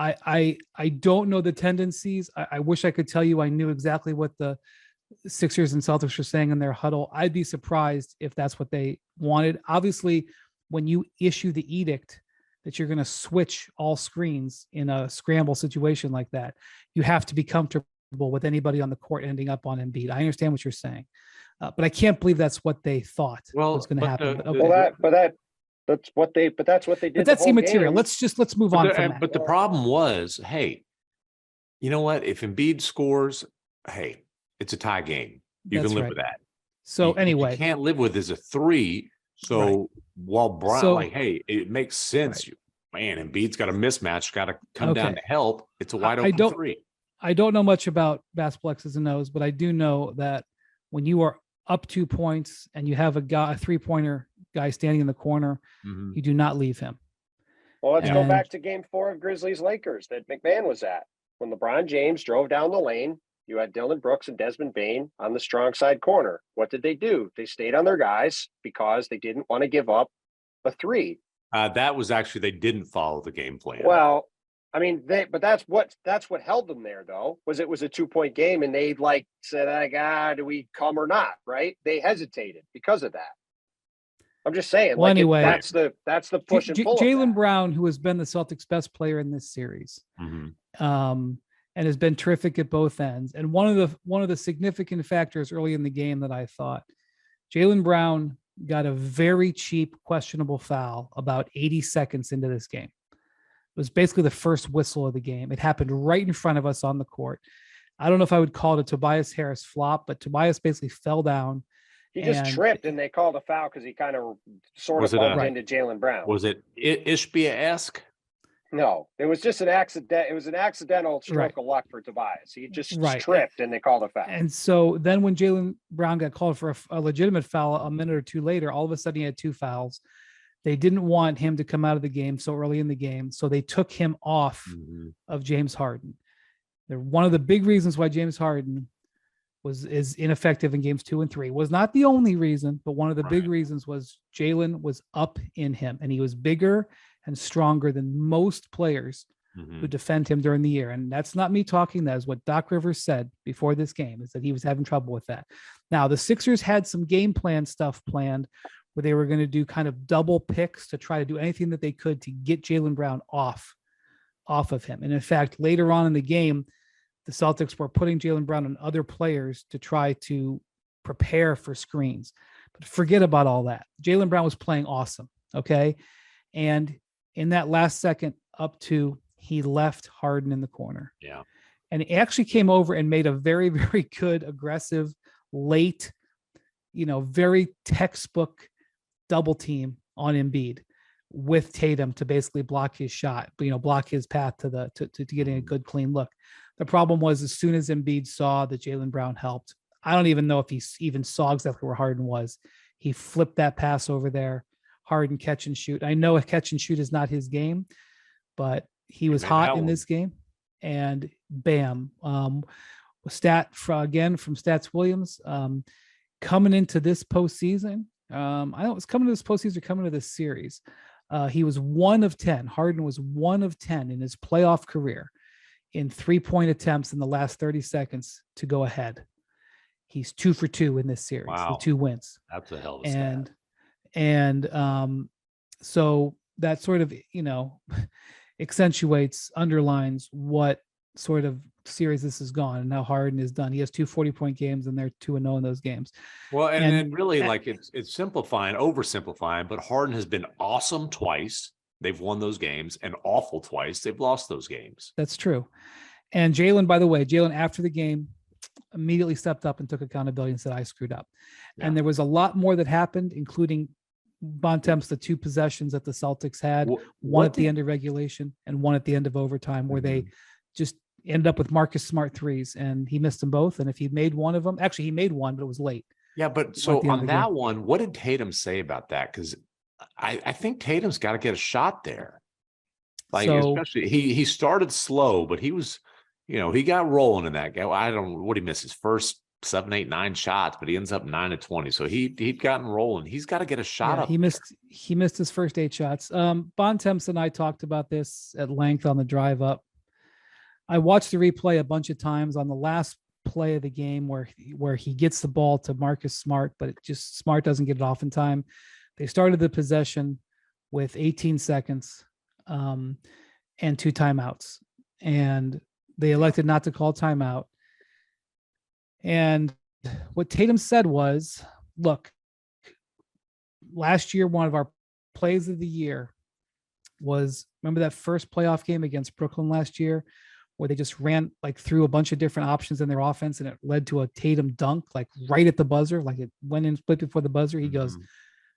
I don't know the tendencies. I wish I could tell you I knew exactly what the Sixers and Celtics were saying in their huddle. I'd be surprised if that's what they wanted. Obviously, when you issue the edict that you're going to switch all screens in a scramble situation like that, you have to be comfortable with anybody on the court ending up on Embiid. I understand what you're saying, but I can't believe that's what they thought was going to happen. That's what they did. But that's immaterial. Let's move on from that. But the problem was, hey, you know what? If Embiid scores, hey, it's a tie game. You can live with that. So anyway, you can't live with is a 3. So while Brown, hey, it makes sense. Man, Embiid's got a mismatch, got to come down to help. It's a wide open 3. I don't know much about basketball X's and O's, but I do know that when you are up 2 points and you have a 3-pointer guy standing in the corner, you do not leave him. Well, let's go back to Game 4 of Grizzlies-Lakers that MacMahon was at. When LeBron James drove down the lane, you had Dillon Brooks and Desmond Bane on the strong side corner. What did they do? They stayed on their guys because they didn't want to give up a 3. That was actually, they didn't follow the game plan. Well, I mean, but that's what held them there, though, it was a 2-point game, and they said, do we come or not? Right? They hesitated because of that. I'm just saying. Well, anyway, that's the push and pull. Jaylen Brown, who has been the Celtics' best player in this series, and has been terrific at both ends. And one of the significant factors early in the game that I thought, Jaylen Brown got a very cheap, questionable foul about 80 seconds into this game. It was basically the first whistle of the game. It happened right in front of us on the court. I don't know if I would call it a Tobias Harris flop, but Tobias basically fell down. He just tripped, and they called a foul because he kind of sort of bumped into Jaylen Brown. Was it Ishbia-esque? No, it was just an accident. It was an accidental stroke of luck for Tobias. He just tripped, and they called a foul. And so then when Jaylen Brown got called for a legitimate foul a minute or two later, all of a sudden he had 2 fouls. They didn't want him to come out of the game so early in the game, so they took him off of James Harden. They're one of the big reasons why James Harden is ineffective in games 2 and 3. Was not the only reason, but one of the big reasons was Jaylen was up in him, and he was bigger and stronger than most players who defend him during the year. And that's not me talking. That is what Doc Rivers said before this game, is that he was having trouble with that. Now, the Sixers had some game plan stuff planned where they were going to do kind of double picks to try to do anything that they could to get Jaylen Brown off of him. And in fact, later on in the game, the Celtics were putting Jaylen Brown on other players to try to prepare for screens. But forget about all that. Jaylen Brown was playing awesome, okay? And in that last second up to, he left Harden in the corner. Yeah. And he actually came over and made a very, very good, aggressive, late, very textbook double team on Embiid with Tatum to basically block his shot, block his path to getting a good, clean look. The problem was, as soon as Embiid saw that Jaylen Brown helped, I don't even know if he even saw exactly where Harden was. He flipped that pass over there. Harden catch and shoot. I know a catch and shoot is not his game, but he was hot in this game. And bam, stat again from Stats Williams, coming into this postseason. I don't know it was coming to this postseason or coming to this series. He was 1 of 10. Harden was 1 of 10 in his playoff career in 3-point attempts in the last 30 seconds to go ahead. He's 2 for 2 in this series. Wow. The 2 wins. That's a hell of a stat. And so that sort of, underlines what sort of series this has gone and how Harden is done. He has 2 40-point games, and they're 2-0 in those games. Well, and really, it's oversimplifying, but Harden has been awesome twice. They've won those games, and awful twice. They've lost those games. That's true. And Jaylen, by the way, after the game immediately stepped up and took accountability and said, I screwed up. Yeah. And there was a lot more that happened, including Bontemps, the 2 possessions that the Celtics had, one at the end of regulation and one at the end of overtime, where they just ended up with Marcus Smart threes, and he missed them both. And if he made one of them, actually he made one, but it was late. Yeah, but so on that one, what did Tatum say about that? Because I think Tatum's got to get a shot there. Especially he started slow, but he was, he got rolling in that game. I don't know what he missed, his first 7, 8, 9 shots, but he ends up 9 of 20. So he'd gotten rolling. He's got to get a shot up. He missed his first 8 shots. Bontemps and I talked about this at length on the drive up I watched the replay a bunch of times on the last play of the game where he gets the ball to Marcus Smart, but Smart doesn't get it off in time. They started the possession with 18 seconds and 2 timeouts, and they elected not to call timeout. And what Tatum said was, look, last year, one of our plays of the year was, remember that first playoff game against Brooklyn last year, where they just ran through a bunch of different options in their offense, and it led to a Tatum dunk, right at the buzzer, it went in split before the buzzer.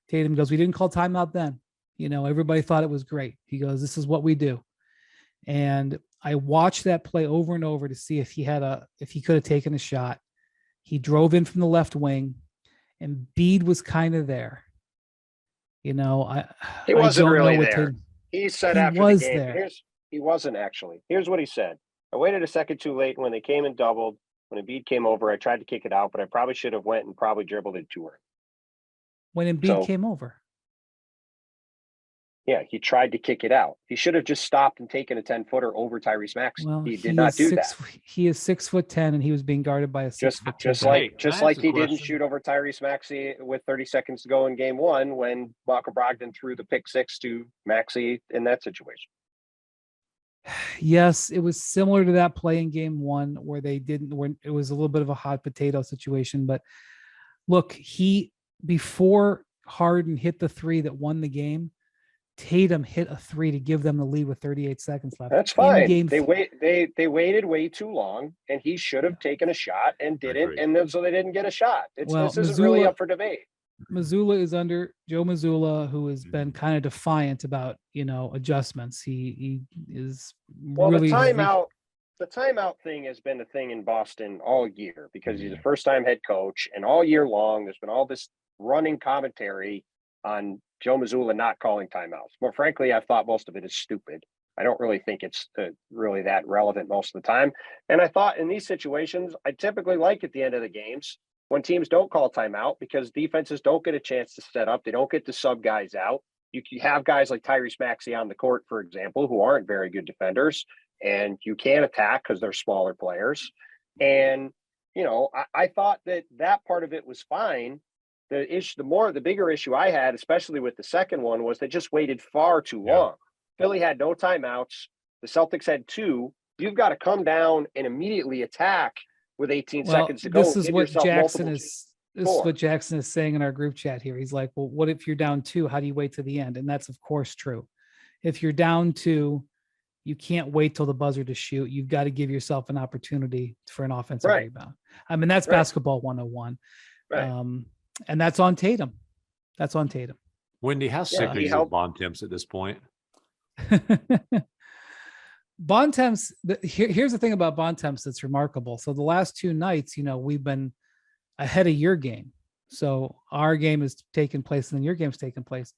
Tatum goes, we didn't call timeout then. Everybody thought it was great. He goes, this is what we do. And I watched that play over and over to see if he could have taken a shot. He drove in from the left wing, and Bede was kind of there. He wasn't really there. He said after the game, he wasn't actually. Here's what he said. I waited a second too late. When they came and doubled, when Embiid came over, I tried to kick it out, but I probably should have went and probably dribbled it to her. When Embiid came over? Yeah, he tried to kick it out. He should have just stopped and taken a 10-footer over Tyrese Maxey. Well, he did not do that. He is 6'10", and he was being guarded by a 6'2". Just like he didn't shoot over Tyrese Maxey with 30 seconds to go in game 1 when Malcolm Brogdon threw the pick 6 to Maxey in that situation. Yes, it was similar to that play in game 1 where it was a little bit of a hot potato situation. But look, before Harden hit the 3 that won the game, Tatum hit a 3 to give them the lead with 38 seconds left. That's fine. They waited way too long, and he should have taken a shot and didn't, and then, so they didn't get a shot. This isn't really up for debate. Missoula is under Joe Missoula, who has been kind of defiant about adjustments. He is really the timeout thing has been a thing in Boston all year because he's a first-time head coach, and all year long there's been all this running commentary on Joe Missoula not calling timeouts. More frankly, I thought most of it is stupid. I don't really think it's really that relevant most of the time. And I thought in these situations, I typically like at the end of the games when teams don't call timeout because defenses don't get a chance to set up. They don't get to sub guys out. You have guys like Tyrese Maxey on the court, for example, who aren't very good defenders, and you can't attack because they're smaller players. And, I thought that part of it was fine. The bigger issue I had, especially with the second one, was they just waited far too long. Philly had no timeouts. The Celtics had 2. You've got to come down and immediately attack with 18 seconds to go. This is what Jackson is saying in our group chat here. He's like, well, what if you're down 2? How do you wait to the end? And that's of course true. If you're down 2, you can't wait till the buzzer to shoot. You've got to give yourself an opportunity for an offensive rebound. I mean, that's basketball 101. Right. And that's on Tatum. Wendy, how sick are you of Bontemps at this point? Bontemps, here's the thing about Bontemps that's remarkable. So the last 2 nights, we've been ahead of your game. So our game is taking place and then your game's taking place.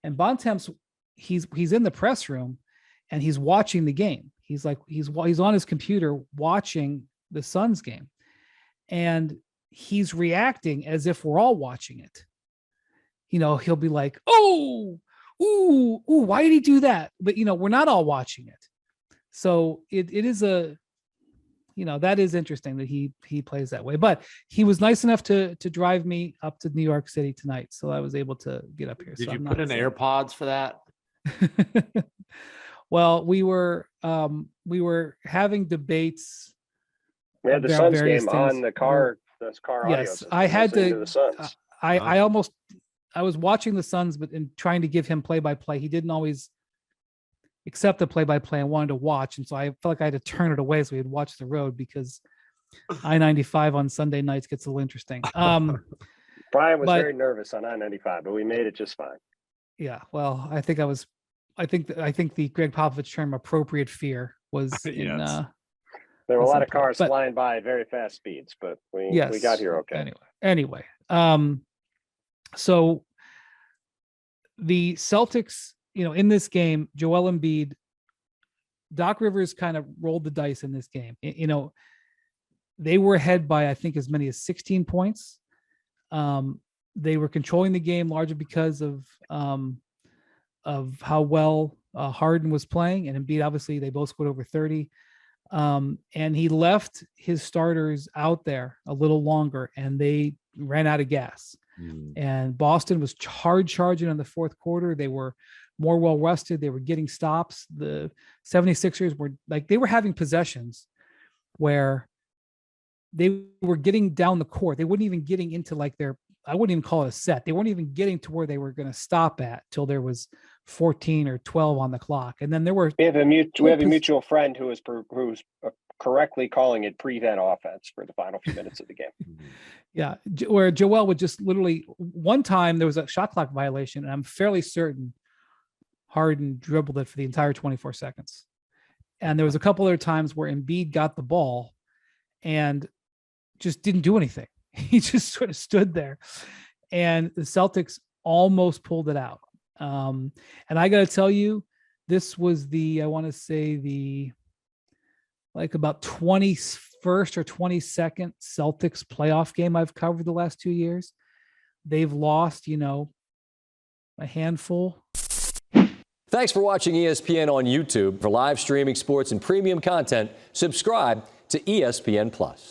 And Bontemps, he's in the press room and he's watching the game. He's on his computer watching the Suns game. And he's reacting as if we're all watching it. He'll be like, oh, ooh, why did he do that? But, we're not all watching it. So it is that is interesting that he plays that way. But he was nice enough to drive me up to New York City tonight. So I was able to get up here. Did you put in AirPods for that? Well, we were having debates. We had the Suns game on the car. This car audio. Yes, I had to. I was watching the Suns, but in trying to give him play-by-play, he didn't always accept the play-by-play. I wanted to watch, and so I felt like I had to turn it away so we had watch the road because I-95 on Sunday nights gets a little interesting. Brian was very nervous on I-95, but we made it just fine. Yeah, well, I think the Greg Popovich term "appropriate fear" was in. There were a lot of cars flying by at very fast speeds, but we got here okay. Anyway, so the Celtics, in this game, Joel Embiid, Doc Rivers kind of rolled the dice in this game. They were ahead by, I think, as many as 16 points. They were controlling the game largely because of how well Harden was playing, and Embiid, obviously, they both scored over 30. And he left his starters out there a little longer, and they ran out of gas. And Boston was charging in the fourth quarter. They were more well rested. They were getting stops. The 76ers were they were having possessions where they were getting down the court. They wouldn't even getting into I wouldn't even call it a set. They weren't even getting to where they were going to stop at till there was 14 or 12 on the clock. And then there were we have a mutual friend who's correctly calling it prevent offense for the final few minutes of the game. Yeah, where Joel would just literally, one time there was a shot clock violation, and I'm fairly certain Harden dribbled it for the entire 24 seconds. And there was a couple other times where Embiid got the ball and just didn't do anything. He just sort of stood there, and the Celtics almost pulled it out. And I got to tell you, this was about 21st or 22nd Celtics playoff game I've covered the last 2 years. They've lost, a handful. Thanks for watching ESPN on YouTube. For live streaming sports and premium content, subscribe to ESPN Plus.